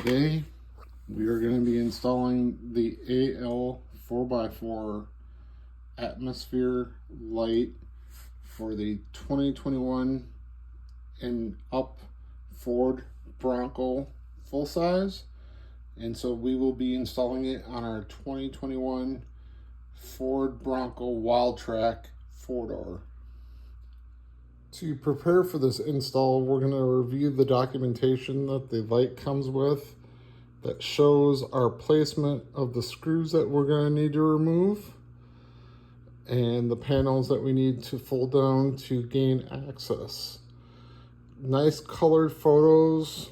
Today we are going to be installing the AL4x4 Atmosphere light for the 2021 and up Ford Bronco full size, and so we will be installing it on our 2021 Ford Bronco Wildtrak 4-door. To prepare for this install, we're going to review the documentation that the light comes with that shows our placement of the screws that we're going to need to remove and the panels that we need to fold down to gain access. Nice colored photos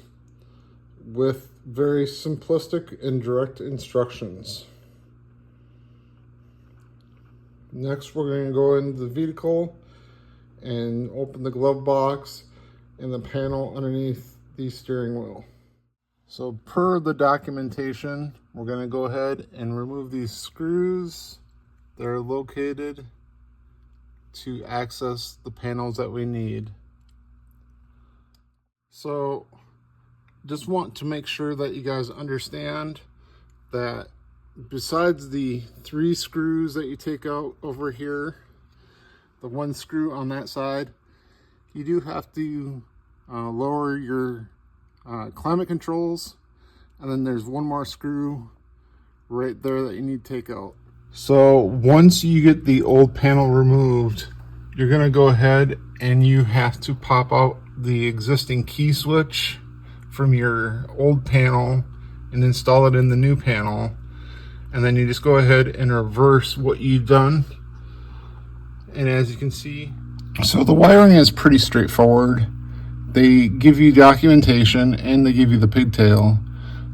with very simplistic and direct instructions. Next, we're going to go into the vehicle and open the glove box and the panel underneath the steering wheel. So per the documentation, we're going to go ahead and remove these screws that are located to access the panels that we need. So just want to make sure that you guys understand that besides the 3 screws that you take out over here, the 1 screw on that side, you do have to lower your climate controls, and then there's 1 more screw right there that you need to take out. So once you get the old panel removed, you're going to go ahead and you have to pop out the existing key switch from your old panel and install it in the new panel, and then you just go ahead and reverse what you've done. And as you can see, so the wiring is pretty straightforward. They give you documentation and they give you the pigtail.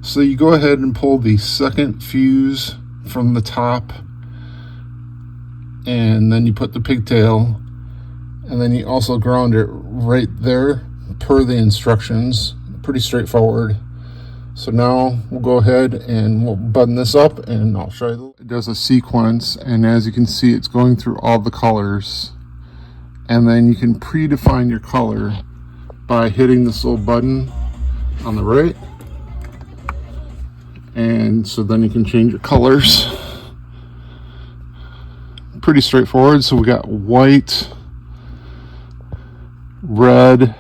So you go ahead and pull the second fuse from the top, and then you put the pigtail, and then you also ground it right there per the instructions. Pretty straightforward. So now we'll go ahead and we'll button this up and I'll show you. It does a sequence, and as you can see, it's going through all the colors, and then you can predefine your color by hitting this little button on the right, and so then you can change your colors. Pretty straightforward. So we got white, red,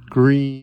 green.